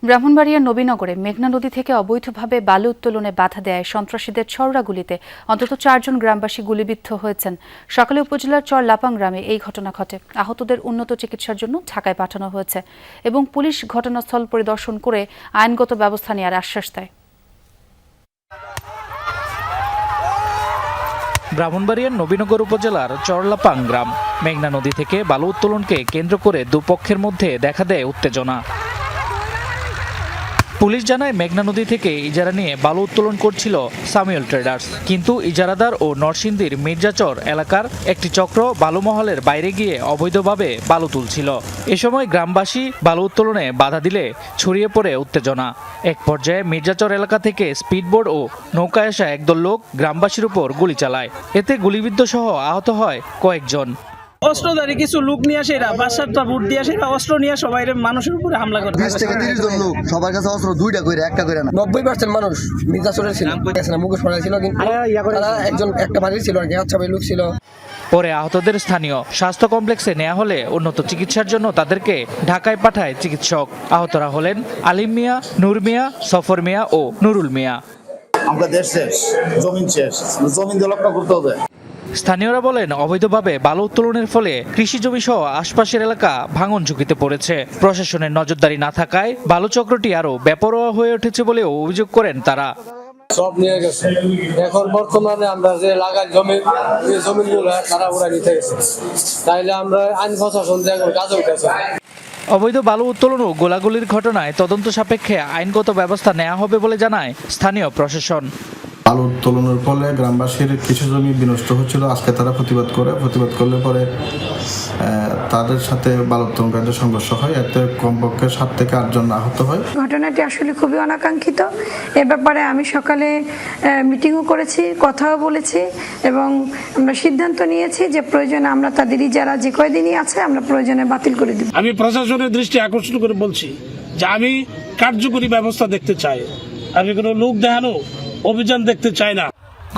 ব্রাহ্মণবাড়িয়ার নবীনগরে মেঘনা নদী থেকে অবৈধভাবে বালু উত্তোলনে বাধা দেয় সন্ত্রাসীদের ছড়রা গুলিতে অন্তত 4 জন গ্রামবাসী গুলিবিদ্ধ হয়েছেন। সকালে উপজেলার চর লাপাং গ্রামে এই ঘটনা ঘটে। আহতদের উন্নত চিকিৎসার জন্য ঢাকায় পাঠানো হয়েছে এবং পুলিশ ঘটনাস্থল পরিদর্শন করে আইনগত ব্যবস্থা নেওয়ার আশ্বাস দেয়। ব্রাহ্মণবাড়িয়ার নবীনগর উপজেলার চরলাপাং গ্রাম। মেঘনা নদী থেকে বালু উত্তোলনকে কেন্দ্র করে দুপক্ষের মধ্যে দেখা দেয় উত্তেজনা। পুলিশ জানায় মেঘনা নদী থেকে ইজারা নিয়ে বালু উত্তোলন করছিল সামুয়েল ট্রেডার্স, কিন্তু ইজারাদার ও নরসিংদীর মির্জাচর এলাকার একটি চক্র বালুমহলের বাইরে গিয়ে অবৈধভাবে বালু তুলছিল। এ সময় গ্রামবাসী বালু উত্তোলনে বাধা দিলে ছড়িয়ে পড়ে উত্তেজনা। এক পর্যায়ে মির্জাচর এলাকা থেকে স্পিডবোট ও নৌকায় আসা একদল লোক গ্রামবাসীর উপর গুলি চালায়। এতে গুলিবিদ্ধ সহ আহত হয় কয়েকজন। অস্ত্রধারী কিছু লোক নিয়ে আসে, এরা 5-7টা বুট দিয়ে আসে, অস্ত্র নিয়ে সবাই মানুষের উপরে হামলা করে। 20 থেকে 30 জন লোক, সবার কাছে অস্ত্র, দুইটা করে, একটা করে না। 90% মানুষ মির্জাচরের ছিল, মুখোশ পরা ছিল, কিন্তু একজন একটা বাড়ির ছিল আর কি, আচ্ছা লোক ছিল। পরে আহতদের স্থানীয় স্বাস্থ্য কমপ্লেক্সে নেওয়া হলে উন্নত চিকিৎসার জন্য তাদেরকে ঢাকায় পাঠায় চিকিৎসক। আহতরা হলেন আলিম মিয়া, নূর মিয়া, সফর মিয়া ও নুরুল মিয়া। আমরা দেশ শেষ, জমিন শেষ, জমিন দিয়ে রক্ষা করতে হবে। স্থানীয়রা বলেন, অবৈধভাবে বালু উত্তোলনের ফলে কৃষি জমি সহ আশপাশের এলাকা ভাঙন ঝুঁকিতে পড়েছে। প্রশাসনের নজরদারি না থাকায় বালু চক্রটি আরো বেপরোয়া হয়ে উঠেছে বলেও অভিযোগ করেন তারা। সব নিয়ে গেছে। এখন বর্তমানে আমরা যে লাগাই জমিগুলো তারা ওরা নিতে গেছে, তাইলে আমরা আইন প্রশাসন কাজ হইতেছে। অবৈধ বালু উত্তোলন ও গোলাগুলির ঘটনায় তদন্ত সাপেক্ষে আইনগত ব্যবস্থা নেওয়া হবে বলে জানায় স্থানীয় প্রশাসন। বালু উত্তোলনের ফলে গ্রামবাসীর কিছু জমি বিনষ্ট হচ্ছিল। আজকে তারা প্রতিবাদ করলে পরে তাদের সাথে বালু উত্তোলনকারীদের সংঘর্ষ হয়। এতে কমপক্ষে 7 থেকে 8 জন আহত হয়। ঘটনাটি আসলে খুবই অনাকাঙ্ক্ষিত। এ ব্যাপারে আমি সকালে মিটিংও করেছি, কথাও বলেছি এবং আমরা সিদ্ধান্ত নিয়েছি যে প্রয়োজনে আমরা তাদের ইজারা যে কয়দিনই আছে আমরা প্রয়োজনে বাতিল করে দেব। আমি প্রশাসনের দৃষ্টি আকর্ষণ করে বলছি যে আমি কার্যকরী ব্যবস্থা দেখতে চাই, আমি কোনো লোক দেখানো অভিযান দেখতে চাই না।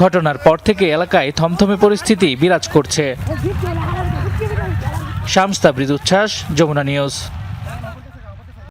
ঘটনার পর থেকে এলাকায় থমথমে পরিস্থিতি বিরাজ করছে। শামস তাবরিজ উচ্ছ্বাস, যমুনা নিউজ।